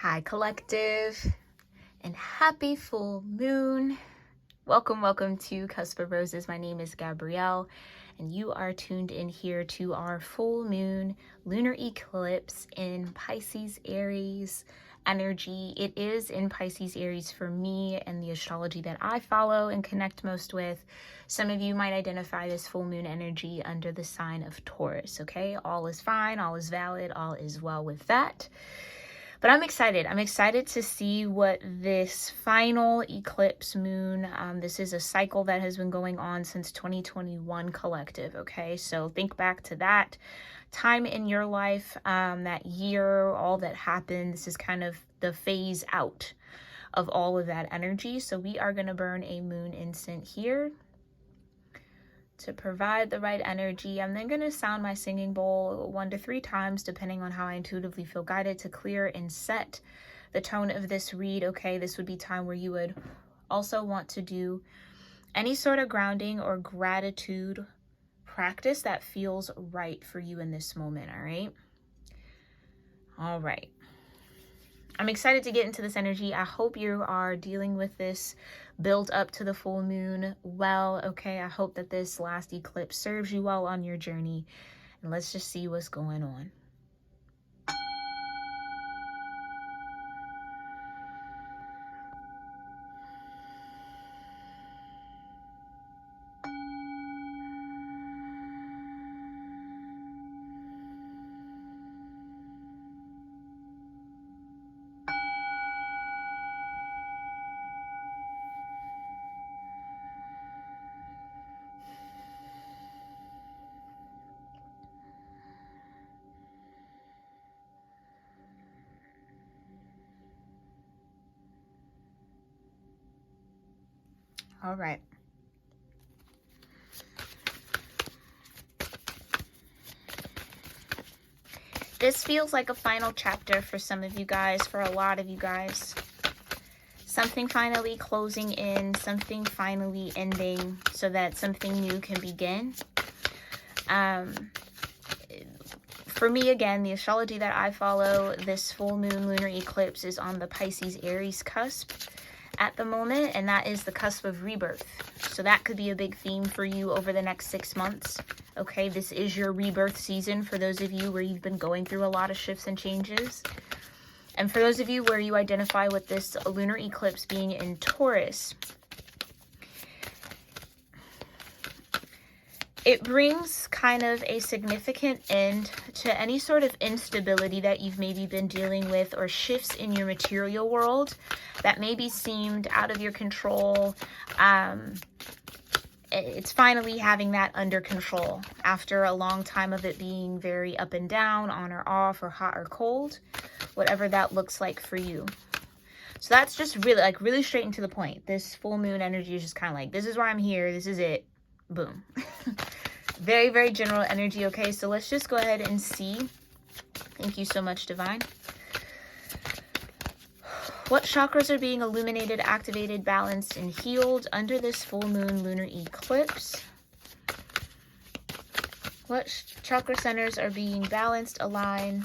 Hi, collective, and happy full moon. Welcome to Cusp of Roses. My name is Gabrielle, and you are tuned in here to our full moon lunar eclipse in Pisces, Aries energy. It is in Pisces, Aries for me and the astrology that I follow and connect most with. Some of you might identify this full moon energy under the sign of Taurus, okay? All is fine, all is valid, all is well with that. But I'm excited. I'm excited to see what this final eclipse moon, this is a cycle that has been going on since 2021 collective, okay? So think back to that time in your life, that year, all that happened. This is kind of the phase out of all of that energy. So we are going to burn a moon incense here to provide the right energy. I'm then going to sound my singing bowl 1 to 3 times, depending on how I intuitively feel guided, to clear and set the tone of this read. Okay, this would be time where you would also want to do any sort of grounding or gratitude practice that feels right for you in this moment. All right. I'm excited to get into this energy. I hope you are dealing with this build up to the full moon well, okay? I hope that this last eclipse serves you well on your journey. And let's just see what's going on. All right. This feels like a final chapter for some of you guys, for a lot of you guys. Something finally closing in, something finally ending so that something new can begin. For me, again, the astrology that I follow, this full moon lunar eclipse is on the Pisces Aries cusp at the moment, and that is the cusp of rebirth. So that could be a big theme for you over the next 6 months. Okay, this is your rebirth season for those of you where you've been going through a lot of shifts and changes. And for those of you where you identify with this lunar eclipse being in Taurus, it brings kind of a significant end to any sort of instability that you've maybe been dealing with, or shifts in your material world that maybe seemed out of your control. It's finally having that under control after a long time of it being very up and down, on or off, or hot or cold, whatever that looks like for you. So that's just really straight and to the point. This full moon energy is just kind of like, this is why I'm here. This is it. Boom. Very, very general energy. Okay, so let's just go ahead and see. Thank you so much, Divine. What chakras are being illuminated, activated, balanced, and healed under this full moon lunar eclipse? What chakra centers are being balanced, aligned,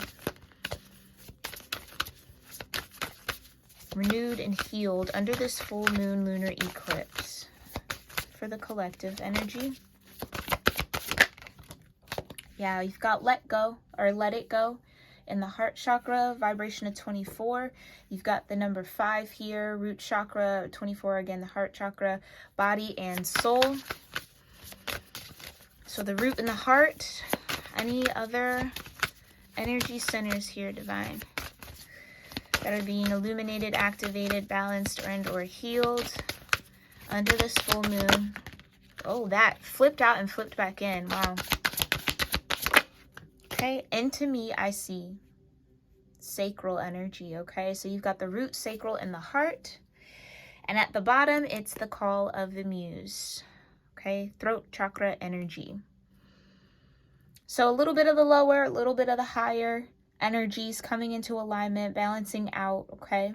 renewed, and healed under this full moon lunar eclipse for the collective energy? Yeah, you've got let go, or let it go, in the heart chakra, vibration of 24. You've got the number 5 here, root chakra, 24, again, the heart chakra, body and soul. So the root and the heart. Any other energy centers here, Divine, that are being illuminated, activated, balanced, or healed under this full moon? Oh, that flipped out and flipped back in. Wow. Okay, into me, I see sacral energy, okay? So you've got the root, sacral, and the heart. And at the bottom, it's the call of the muse, okay? Throat chakra energy. So a little bit of the lower, a little bit of the higher energies coming into alignment, balancing out, okay?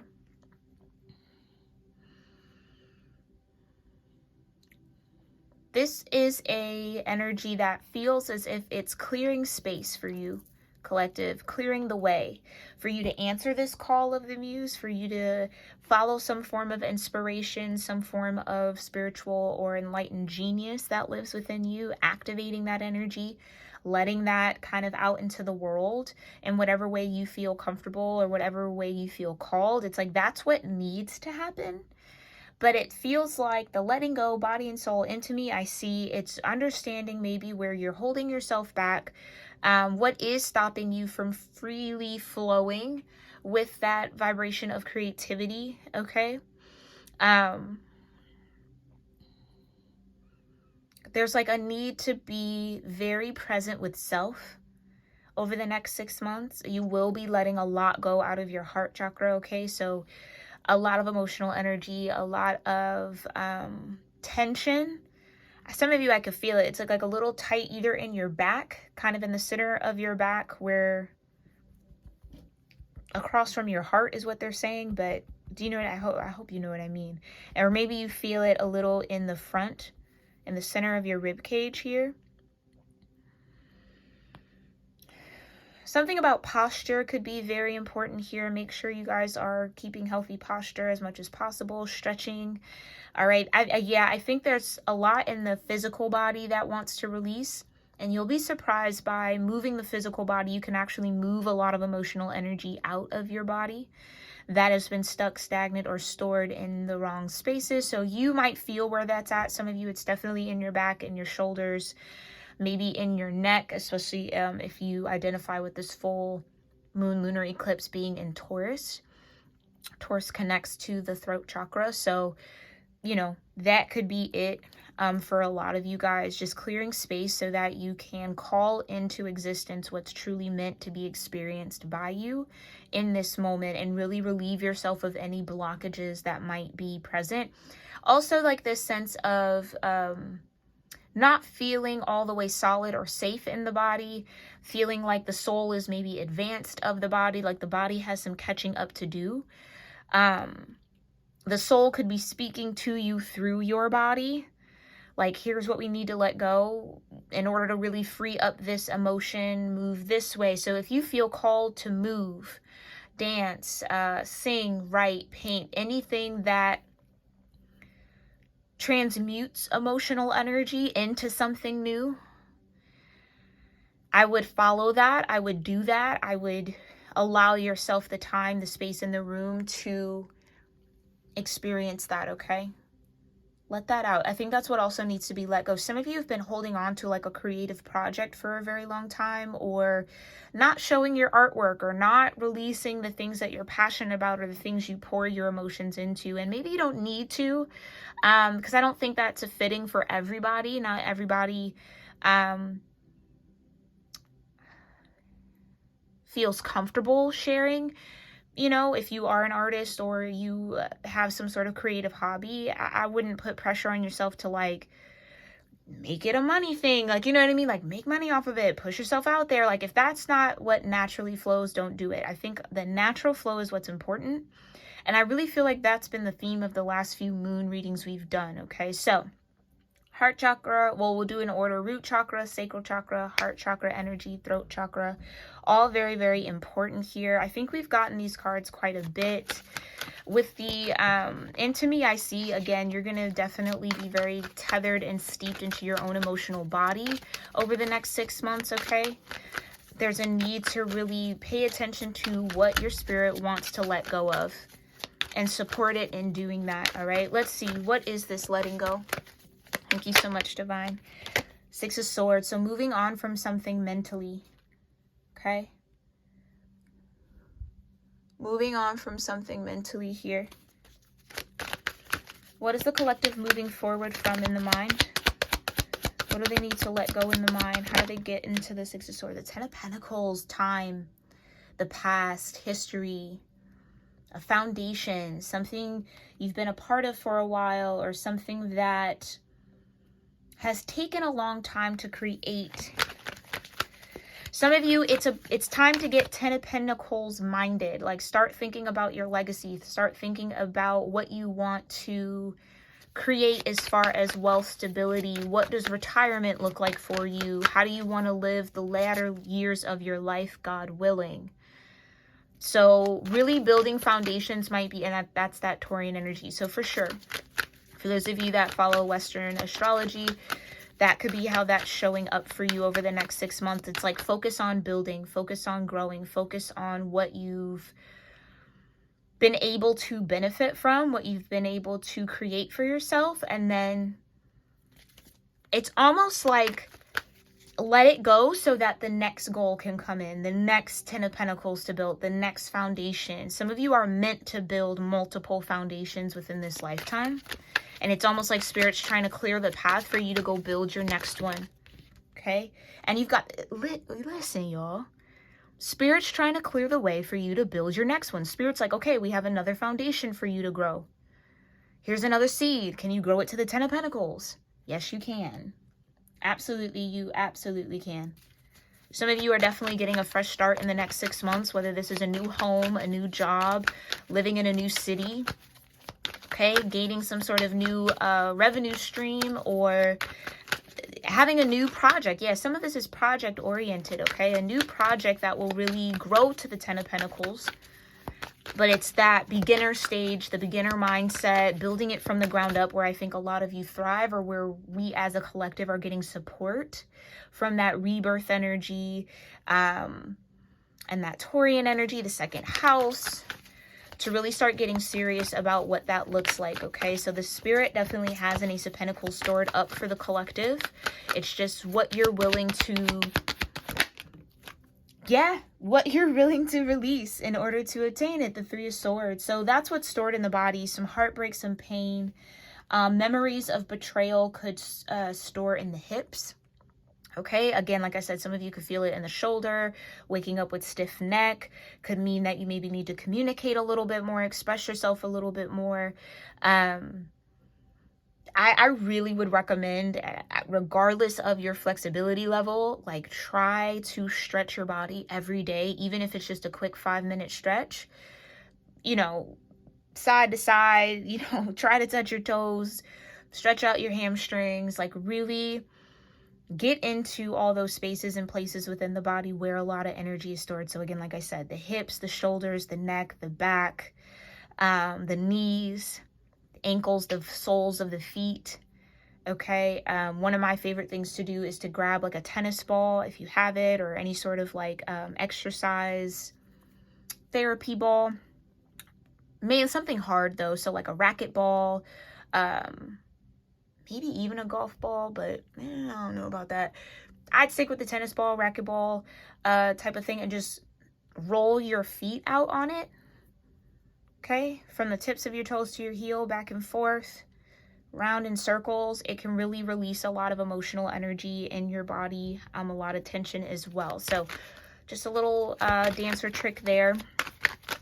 This is a energy that feels as if it's clearing space for you, collective, clearing the way for you to answer this call of the muse, for you to follow some form of inspiration, some form of spiritual or enlightened genius that lives within you, activating that energy, letting that kind of out into the world in whatever way you feel comfortable or whatever way you feel called. It's like that's what needs to happen. But it feels like the letting go, body and soul, into me, I see it's understanding maybe where you're holding yourself back, what is stopping you from freely flowing with that vibration of creativity, okay? There's like a need to be very present with self over the next 6 months. You will be letting a lot go out of your heart chakra, okay? So a lot of emotional energy, a lot of tension. Some of you, I could feel it. It's like a little tight either in your back, kind of in the center of your back, where across from your heart is what they're saying. But do you know what I hope you know what I mean. Or maybe you feel it a little in the front, in the center of your rib cage here. Something about posture could be very important here. Make sure you guys are keeping healthy posture as much as possible, stretching. All right. I think there's a lot in the physical body that wants to release, and you'll be surprised by moving the physical body. You can actually move a lot of emotional energy out of your body that has been stuck, stagnant, or stored in the wrong spaces. So you might feel where that's at. Some of you, it's definitely in your back, in your shoulders, maybe in your neck, especially if you identify with this full moon lunar eclipse being in Taurus. Taurus connects to the throat chakra. So, you know, that could be it for a lot of you guys, just clearing space so that you can call into existence what's truly meant to be experienced by you in this moment and really relieve yourself of any blockages that might be present. Also, like this sense of not feeling all the way solid or safe in the body, feeling like the soul is maybe advanced of the body, like the body has some catching up to do. The soul could be speaking to you through your body. Like, here's what we need to let go in order to really free up this emotion, move this way. So if you feel called to move, dance, sing, write, paint, anything that transmutes emotional energy into something new, I would follow that. I would do that. I would allow yourself the time, the space in the room to experience that, okay? Let that out. I think that's what also needs to be let go. Some of you have been holding on to like a creative project for a very long time, or not showing your artwork, or not releasing the things that you're passionate about, or the things you pour your emotions into. And maybe you don't need to, because I don't think that's a fitting for everybody. Not everybody feels comfortable sharing. You know, if you are an artist or you have some sort of creative hobby, I wouldn't put pressure on yourself to like make it a money thing. Like, you know what I mean? Like, make money off of it, push yourself out there. Like, if that's not what naturally flows, don't do it. I think the natural flow is what's important. And I really feel like that's been the theme of the last few moon readings we've done. Okay, so heart chakra, well, we'll do in order: root chakra, sacral chakra, heart chakra energy, throat chakra. All very, very important here. I think we've gotten these cards quite a bit. With the into me, I see, again, you're going to definitely be very tethered and steeped into your own emotional body over the next 6 months, okay? There's a need to really pay attention to what your spirit wants to let go of and support it in doing that, all right? Let's see, what is this letting go? Thank you so much, Divine. 6 of Swords. So moving on from something mentally, okay? Moving on from something mentally here. What is the collective moving forward from in the mind? What do they need to let go in the mind? How do they get into the 6 of Swords? The 10 of Pentacles, time, the past, history, a foundation, something you've been a part of for a while, or something that has taken a long time to create. Some of you, it's time to get 10 of Pentacles minded. Like, start thinking about your legacy. Start thinking about what you want to create as far as wealth stability? What does retirement look like for you? How do you want to live the latter years of your life, God willing? So really building foundations might be, and that's that Taurian energy. So for sure, for those of you that follow Western astrology, that could be how that's showing up for you over the next 6 months. It's like focus on building, focus on growing, focus on what you've been able to benefit from, what you've been able to create for yourself. And then it's almost like let it go so that the next goal can come in, the next 10 of Pentacles to build, the next foundation. Some of you are meant to build multiple foundations within this lifetime. And it's almost like Spirit's trying to clear the path for you to go build your next one. Okay? And you've got, listen, y'all. Spirit's trying to clear the way for you to build your next one. Spirit's like, okay, we have another foundation for you to grow. Here's another seed. Can you grow it to the 10 of Pentacles? Yes, you can. Absolutely, you absolutely can. Some of you are definitely getting a fresh start in the next 6 months, whether this is a new home, a new job, living in a new city, okay, gaining some sort of new revenue stream, or having a new project. Yeah, some of this is project oriented, okay, a new project that will really grow to the 10 of Pentacles. But it's that beginner stage, the beginner mindset, building it from the ground up, where I think a lot of you thrive, or where we as a collective are getting support from that rebirth energy and that Taurian energy, the second house, to really start getting serious about what that looks like, okay? So the Spirit definitely has an Ace of Pentacles stored up for the collective. It's just what you're willing to... yeah, what you're willing to release in order to attain it, the Three of Swords. So that's what's stored in the body, some heartbreak, some pain. Memories of betrayal could store in the hips. Okay, again, like I said, some of you could feel it in the shoulder. Waking up with stiff neck could mean that you maybe need to communicate a little bit more, express yourself a little bit more. I really would recommend, regardless of your flexibility level, like try to stretch your body every day, even if it's just a quick 5-minute stretch, you know, side to side, you know, try to touch your toes, stretch out your hamstrings, like really get into all those spaces and places within the body where a lot of energy is stored. So again, like I said, the hips, the shoulders, the neck, the back, the knees, ankles, the soles of the feet. Okay, one of my favorite things to do is to grab like a tennis ball if you have it, or any sort of like exercise therapy ball. Maybe something hard though, so like a racket ball, maybe even a golf ball, but I don't know about that. I'd stick with the tennis ball, racquetball type of thing, and just roll your feet out on it. Okay, from the tips of your toes to your heel, back and forth, round in circles. It can really release a lot of emotional energy in your body, a lot of tension as well. So just a little dancer trick there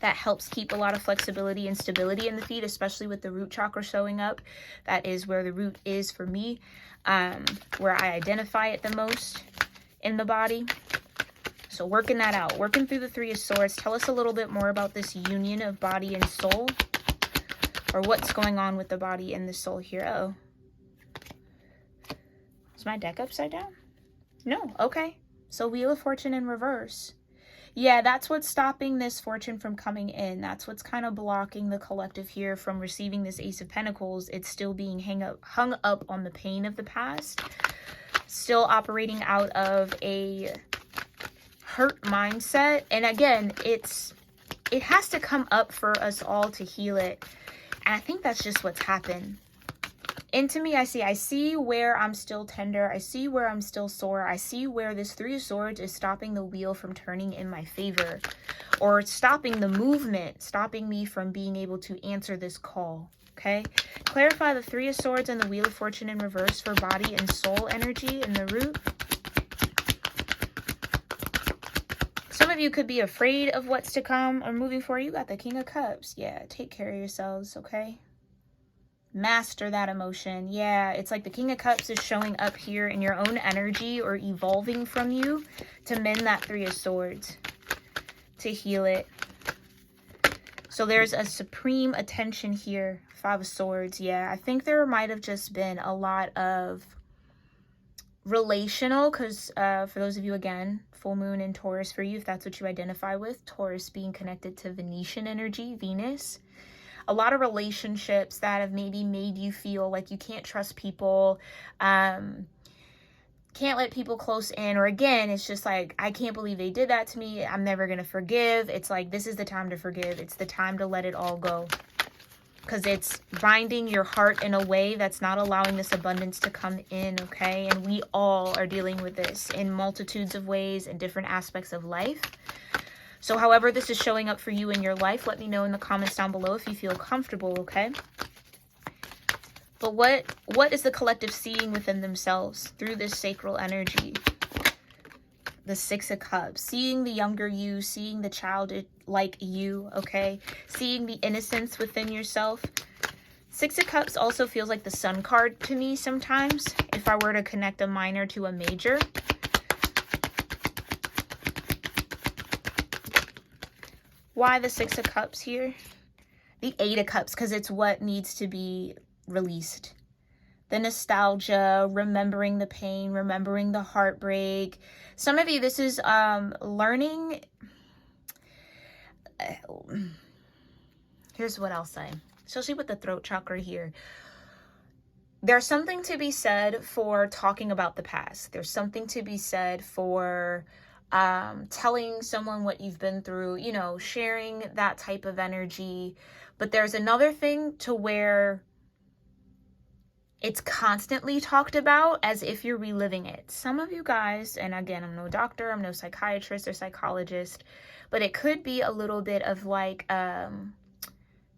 that helps keep a lot of flexibility and stability in the feet, especially with the root chakra showing up. That is where the root is for me, where I identify it the most in the body. So working that out, working through the Three of Swords. Tell us a little bit more about this union of body and soul, or what's going on with the body and the soul here. Uh-oh. Is my deck upside down? No, okay. So Wheel of Fortune in reverse. Yeah, that's what's stopping this fortune from coming in. That's what's kind of blocking the collective here from receiving this Ace of Pentacles. It's still being hung up on the pain of the past. Still operating out of a hurt mindset. And again, it has to come up for us all to heal it. And I think that's just what's happened. And to me, I see where I'm still tender. I see where I'm still sore. I see where this Three of Swords is stopping the wheel from turning in my favor, or stopping the movement, stopping me from being able to answer this call. Okay, clarify the Three of Swords and the Wheel of Fortune in reverse for body and soul energy in the root. Some of you could be afraid of what's to come or moving forward. You got the King of Cups. Yeah, take care of yourselves, okay? Master that emotion. Yeah, it's like the King of Cups is showing up here in your own energy, or evolving from you to mend that Three of Swords, to heal it. So there's a supreme attention here Five of Swords. Yeah, I think there might have just been a lot of relational, because for those of you, again, full moon in Taurus for you, if that's what you identify with, Taurus being connected to Venetian energy, Venus. A lot of relationships that have maybe made you feel like you can't trust people, can't let people close in, or again, it's just like, I can't believe they did that to me. I'm never going to forgive. It's like, this is the time to forgive. It's the time to let it all go, because it's binding your heart in a way that's not allowing this abundance to come in, okay? And we all are dealing with this in multitudes of ways in different aspects of life. So however this is showing up for you in your life, let me know in the comments down below if you feel comfortable, okay? But what is the collective seeing within themselves through this sacral energy? The Six of Cups, seeing the younger you, seeing the childlike you, okay? Seeing the innocence within yourself. Six of Cups also feels like the Sun card to me sometimes, if I were to connect a minor to a major. Why the Six of Cups here? The Eight of Cups, because it's what needs to be released. The nostalgia, remembering the pain, remembering the heartbreak. Some of you, this is learning. Here's what I'll say, especially with the throat chakra here. There's something to be said for talking about the past. There's something to be said for telling someone what you've been through, you know, sharing that type of energy. But there's another thing to where it's constantly talked about as if you're reliving it. Some of you guys, and again, I'm no doctor, I'm no psychiatrist or psychologist, but it could be a little bit of like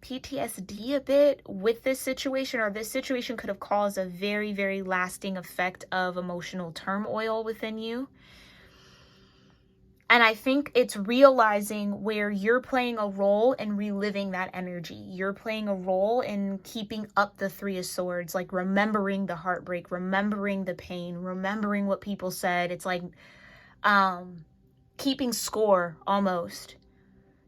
PTSD a bit with this situation, or this situation could have caused a very, very lasting effect of emotional turmoil within you. And I think it's realizing where you're playing a role in reliving that energy. You're playing a role in keeping up the Three of Swords, like remembering the heartbreak, remembering the pain, remembering what people said. It's like keeping score almost.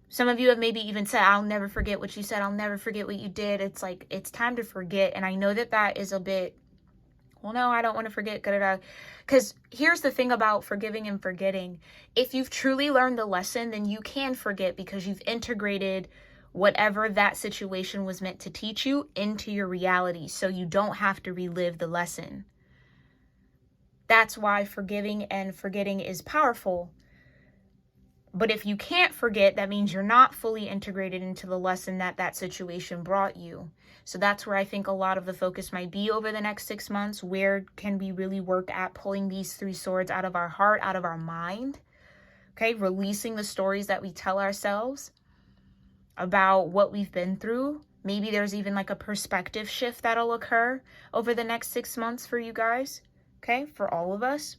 Some of you have maybe even said, I'll never forget what you said. I'll never forget what you did. It's like, it's time to forget. And I know that that is a bit, well, no, I don't want to forget. Because here's the thing about forgiving and forgetting. If you've truly learned the lesson, then you can forget because you've integrated whatever that situation was meant to teach you into your reality. So you don't have to relive the lesson. That's why forgiving and forgetting is powerful. But if you can't forget, that means you're not fully integrated into the lesson that that situation brought you. So that's where I think a lot of the focus might be over the next 6 months. Where can we really work at pulling these three swords out of our heart, out of our mind? Okay, releasing the stories that we tell ourselves about what we've been through. Maybe there's even like a perspective shift that'll occur over the next 6 months for you guys. Okay, for all of us.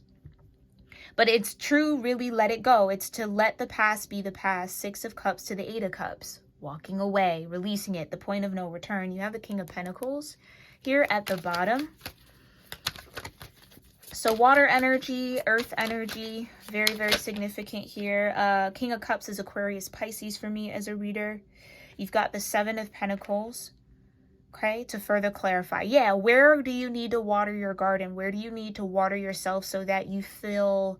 But it's true, really let it go. It's to let the past be the past. Six of Cups to the Eight of Cups. Walking away, releasing it, the point of no return. You have the King of Pentacles here at the bottom. So water energy, earth energy, very, very significant here. King of Cups is Aquarius, Pisces for me as a reader. You've got the Seven of Pentacles. Okay, to further clarify. Yeah, where do you need to water your garden? Where do you need to water yourself so that you feel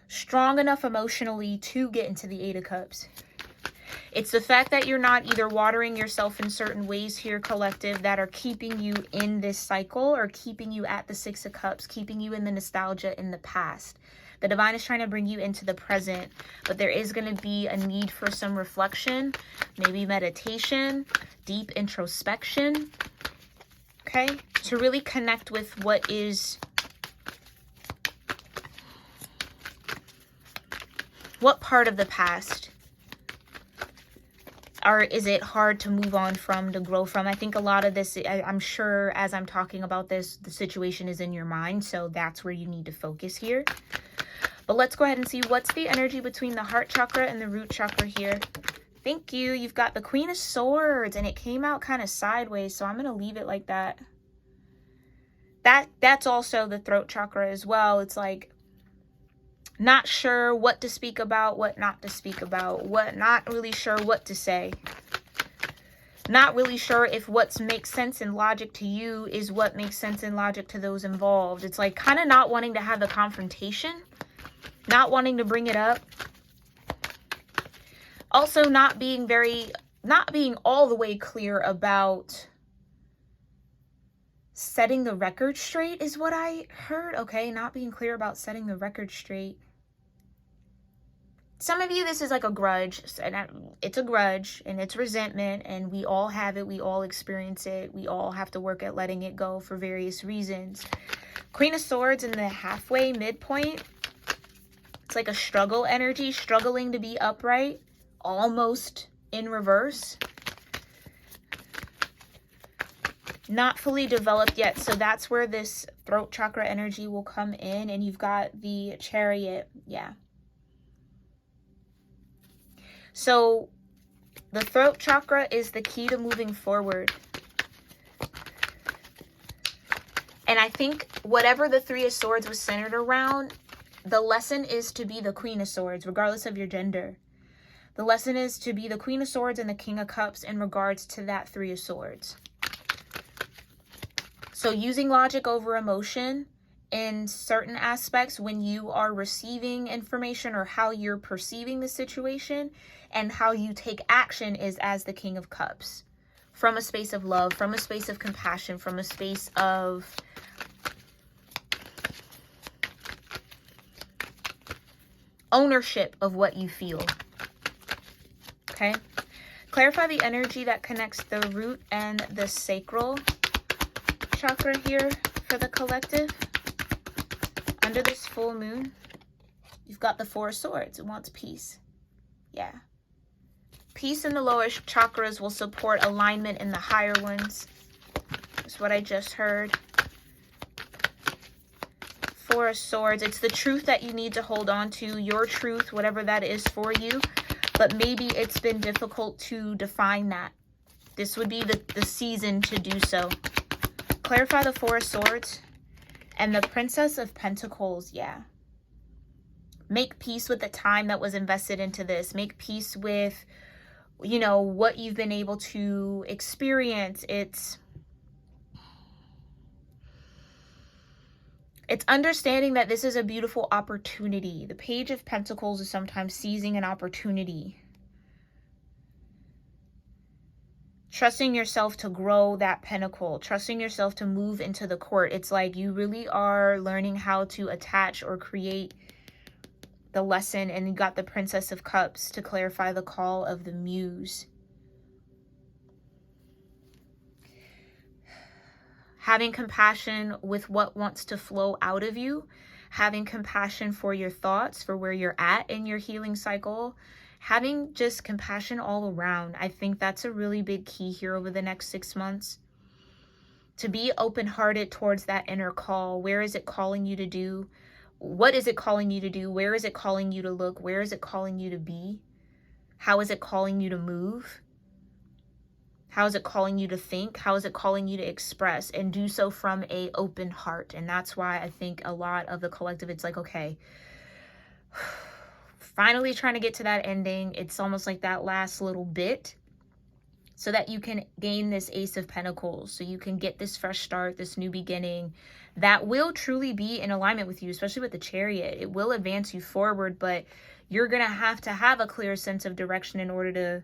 strong enough emotionally to get into the Eight of Cups? It's the fact that you're not either watering yourself in certain ways here, collective, that are keeping you in this cycle, or keeping you at the Six of Cups, keeping you in the nostalgia in the past. The divine is trying to bring you into the present, but there is going to be a need for some reflection, maybe meditation, deep introspection, okay, to really connect with what is, what part of the past, or is it hard to move on from, to grow from? I think a lot of this, I'm sure as I'm talking about this, the situation is in your mind, so that's where you need to focus here. But let's go ahead and see what's the energy between the heart chakra and the root chakra here. Thank you. You've got the Queen of Swords, and it came out kind of sideways, so I'm going to leave it like that. That's also the throat chakra as well. It's like not sure what to speak about, what not to speak about, what not really sure what to say. Not really sure if what makes sense in logic to you is what makes sense in logic to those involved. It's like kind of not wanting to have the confrontation, not wanting to bring it up. Also not being all the way clear about setting the record straight is what I heard. Okay, not being clear about setting the record straight. Some of you, this is like a grudge, and it's a grudge, and it's resentment, and we all have it, we all experience it, we all have to work at letting it go for various reasons. Queen of Swords in the halfway midpoint, it's like a struggle energy, struggling to be upright, almost in reverse. Not fully developed yet, so that's where this throat chakra energy will come in, and you've got the Chariot, yeah. So the throat chakra is the key to moving forward. And I think whatever the Three of Swords was centered around, the lesson is to be the Queen of Swords, regardless of your gender. The lesson is to be the Queen of Swords and the King of Cups in regards to that Three of Swords. So using logic over emotion in certain aspects when you are receiving information or how you're perceiving the situation, and how you take action is as the King of Cups. From a space of love, from a space of compassion, from a space of ownership of what you feel. Okay? Clarify the energy that connects the root and the sacral chakra here for the collective. Under this full moon, you've got the Four of Swords. It wants peace. Yeah. Peace in the lower chakras will support alignment in the higher ones. That's what I just heard. Four of Swords. It's the truth that you need to hold on to. Your truth, whatever that is for you. But maybe it's been difficult to define that. This would be the season to do so. Clarify the Four of Swords. And the Princess of Pentacles, yeah. Make peace with the time that was invested into this. Make peace with, you know, what you've been able to experience. It's understanding that this is a beautiful opportunity. The Page of Pentacles is sometimes seizing an opportunity. Trusting yourself to grow that pentacle. Trusting yourself to move into the court. It's like you really are learning how to attach or create the lesson. And you got the Princess of Cups to clarify the call of the muse. Having compassion with what wants to flow out of you. Having compassion for your thoughts, for where you're at in your healing cycle. Having just compassion all around. I think that's a really big key here over the next 6 months. To be open-hearted towards that inner call. Where is it calling you to do? What is it calling you to do? Where is it calling you to look? Where is it calling you to be? How is it calling you to move? How is it calling you to think? How is it calling you to express? And do so from an open heart. And that's why I think a lot of the collective, it's like, okay, finally trying to get to that ending. It's almost like that last little bit so that you can gain this Ace of Pentacles. So you can get this fresh start, this new beginning that will truly be in alignment with you, especially with the Chariot. It will advance you forward, but you're going to have a clear sense of direction in order to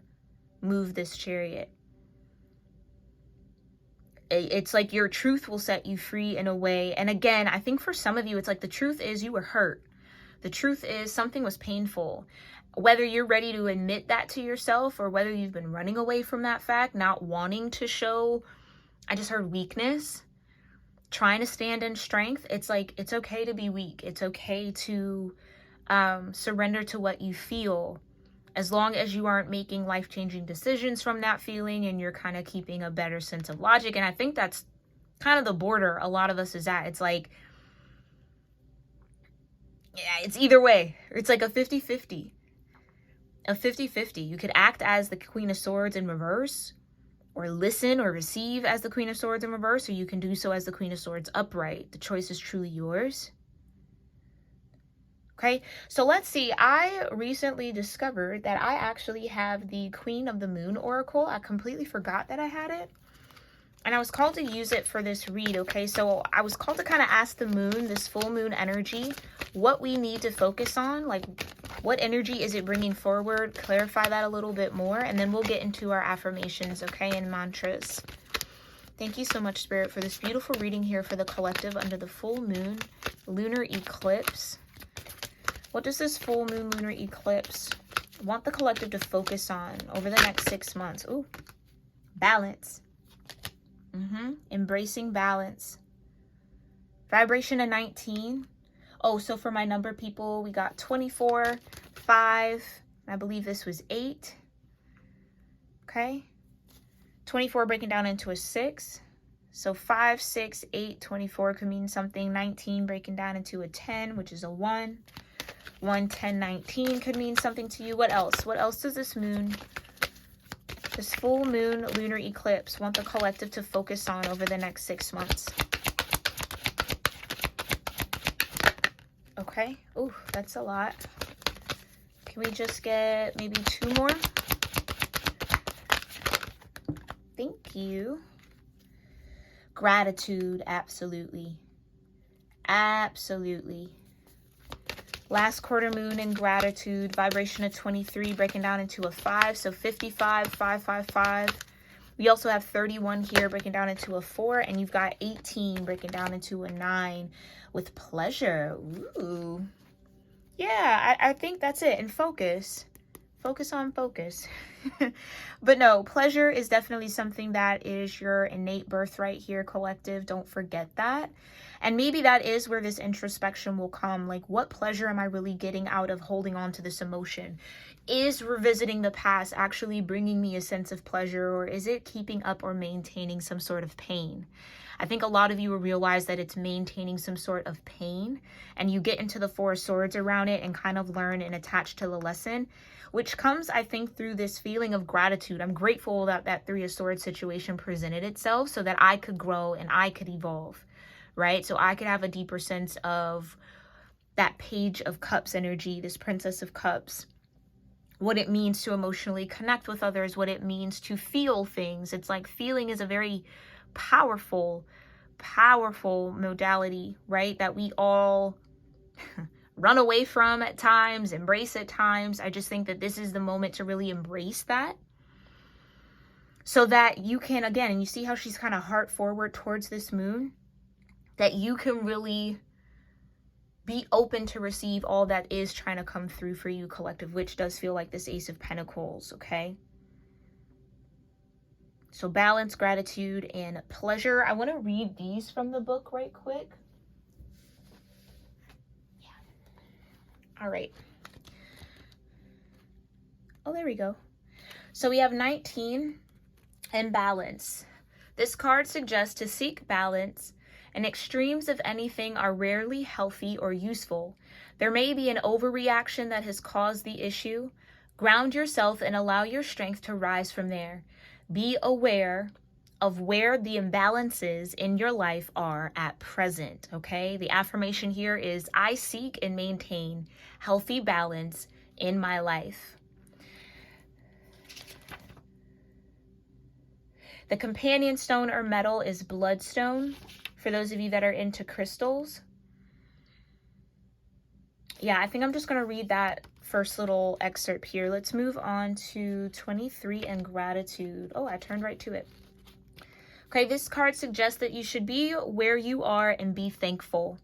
move this Chariot. It's like your truth will set you free in a way. And again, I think for some of you, it's like the truth is you were hurt. The truth is something was painful. Whether you're ready to admit that to yourself or whether you've been running away from that fact, not wanting to show, I just heard weakness, trying to stand in strength. It's like, it's okay to be weak. It's okay to surrender to what you feel, as long as you aren't making life-changing decisions from that feeling and you're kind of keeping a better sense of logic. And I think that's kind of the border a lot of us is at. It's like, yeah, it's either way. It's like a 50-50. A 50-50. You could act as the Queen of Swords in reverse, or listen or receive as the Queen of Swords in reverse, or you can do so as the Queen of Swords upright. The choice is truly yours. Okay, so let's see. I recently discovered that I actually have the Queen of the Moon Oracle. I completely forgot that I had it. And I was called to use it for this read, okay? So I was called to kind of ask the moon, this full moon energy, what we need to focus on. Like, what energy is it bringing forward? Clarify that a little bit more. And then we'll get into our affirmations, okay, and mantras. Thank you so much, Spirit, for this beautiful reading here for the collective under the full moon lunar eclipse. What does this full moon lunar eclipse want the collective to focus on over the next 6 months? Ooh, balance. Embracing balance. Vibration of 19. Oh, so for my number people, we got 24, 5. I believe this was 8. Okay. 24 breaking down into a 6. So 5, 6, 8, 24 could mean something. 19 breaking down into a 10, which is a 1. 1, 10, 19 could mean something to you. What else? What else does this full moon lunar eclipse want the collective to focus on over the next 6 months? Okay. Ooh, that's a lot. Can we just get maybe 2 more? Thank you. Gratitude, absolutely. Absolutely. Last quarter moon in gratitude, vibration of 23 breaking down into a 5, so 55, 555. We also have 31 here breaking down into a 4, and you've got 18 breaking down into a 9 with pleasure. Ooh. Yeah, I think that's it. And focus. Focus on focus. But no, pleasure is definitely something that is your innate birthright here, collective. Don't forget that. And maybe that is where this introspection will come. Like, what pleasure am I really getting out of holding on to this emotion? Is revisiting the past actually bringing me a sense of pleasure, or is it keeping up or maintaining some sort of pain? I think a lot of you will realize that it's maintaining some sort of pain, and you get into the 4 of Swords around it and kind of learn and attach to the lesson, which comes, I think, through this feeling of gratitude. I'm grateful that that 3 of Swords situation presented itself so that I could grow and I could evolve, right? So I could have a deeper sense of that Page of Cups energy, this Princess of Cups, what it means to emotionally connect with others, what it means to feel things. It's like feeling is a very powerful modality, right? That we all run away from at times, embrace at times. I just think that this is the moment to really embrace that, so that you can, again, and you see how she's kind of heart forward towards this moon, that you can really be open to receive all that is trying to come through for you, collective, which does feel like this Ace of Pentacles, okay? So balance, gratitude, and pleasure. I want to read these from the book right quick. Yeah. All right. Oh, there we go. So we have 19 and balance. This card suggests to seek balance, and extremes of anything are rarely healthy or useful. There may be an overreaction that has caused the issue. Ground yourself and allow your strength to rise from there. Be aware of where the imbalances in your life are at present, okay? The affirmation here is, I seek and maintain healthy balance in my life. The companion stone or metal is bloodstone, for those of you that are into crystals. Yeah, I think I'm just going to read that first little excerpt here. Let's move on to 23 and gratitude. Oh, I turned right to it. Okay, this card suggests that you should be where you are and be thankful.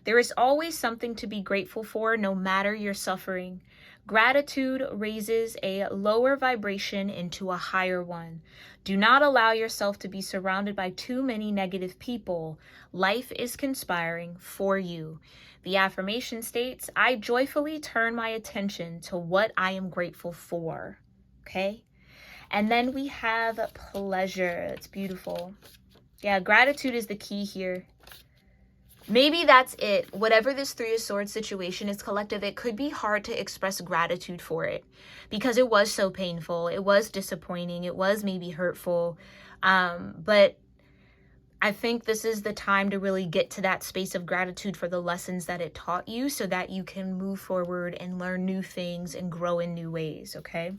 There is always something to be grateful for, no matter your suffering. Gratitude raises a lower vibration into a higher one. Do not allow yourself to be surrounded by too many negative people. Life is conspiring for you. The affirmation states, I joyfully turn my attention to what I am grateful for. Okay? And then we have pleasure. It's beautiful. Yeah, gratitude is the key here. Maybe that's it. Whatever this 3 of Swords situation is, collective, it could be hard to express gratitude for it because it was so painful. It was disappointing. It was maybe hurtful. But I think this is the time to really get to that space of gratitude for the lessons that it taught you so that you can move forward and learn new things and grow in new ways, okay?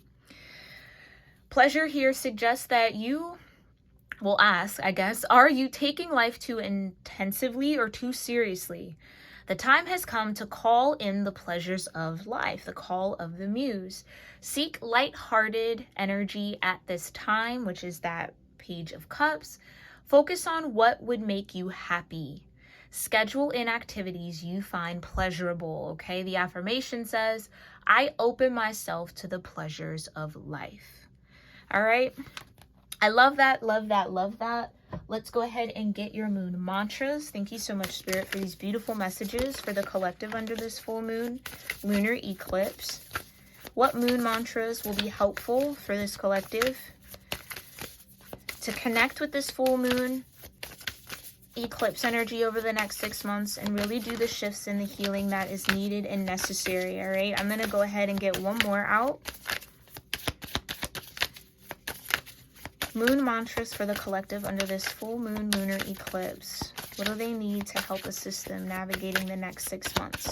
Pleasure here suggests that you will ask, I guess, are you taking life too intensively or too seriously? The time has come to call in the pleasures of life, the call of the muse. Seek light-hearted energy at this time, which is that Page of Cups. Focus on what would make you happy. Schedule in activities you find pleasurable, okay? The affirmation says, I open myself to the pleasures of life. All right? I love that, love that, love that. Let's go ahead and get your moon mantras. Thank you so much, Spirit, for these beautiful messages for the collective under this full moon, lunar eclipse. What moon mantras will be helpful for this collective to connect with this full moon eclipse energy over the next 6 months and really do the shifts and the healing that is needed and necessary, all right? I'm going to go ahead and get one more out. Moon mantras for the collective under this full moon lunar eclipse. What do they need to help assist them navigating the next 6 months?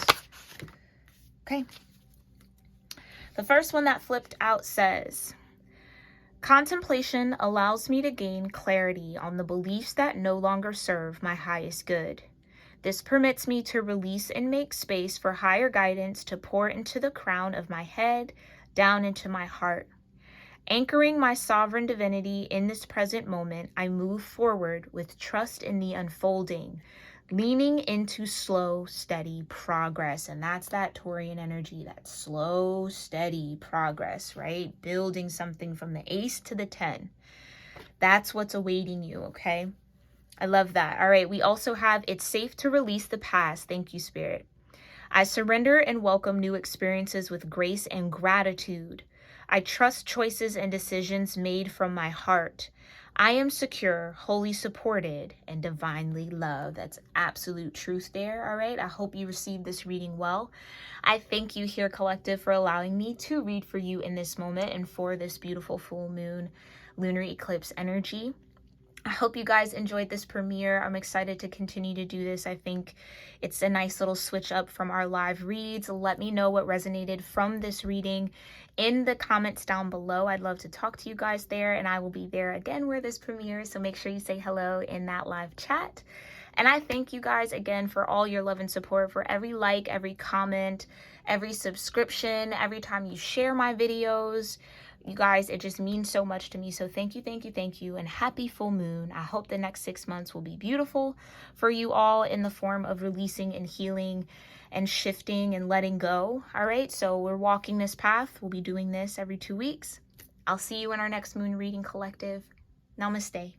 Okay. The first one that flipped out says, contemplation allows me to gain clarity on the beliefs that no longer serve my highest good. This permits me to release and make space for higher guidance to pour into the crown of my head, down into my heart. Anchoring my sovereign divinity in this present moment, I move forward with trust in the unfolding, leaning into slow, steady progress. And that's that Taurian energy, that slow, steady progress, right? Building something from the ace to the 10. That's what's awaiting you, okay? I love that. All right, we also have, it's safe to release the past. Thank you, Spirit. I surrender and welcome new experiences with grace and gratitude. I trust choices and decisions made from my heart. I am secure, wholly supported, and divinely loved. That's absolute truth there, all right? I hope you received this reading well. I thank you here, collective, for allowing me to read for you in this moment and for this beautiful full moon lunar eclipse energy. I hope you guys enjoyed this premiere. I'm excited to continue to do this. I think it's a nice little switch up from our live reads. Let me know what resonated from this reading in the comments down below. I'd love to talk to you guys there, and I will be there again where this premieres, so make sure you say hello in that live chat. And I thank you guys again for all your love and support, for every like, every comment, every subscription, every time you share my videos. You guys, it just means so much to me. So thank you, thank you, thank you, and happy full moon. I hope the next 6 months will be beautiful for you all in the form of releasing and healing and shifting and letting go. All right, so we're walking this path. We'll be doing this every 2 weeks. I'll see you in our next moon reading, collective. Namaste.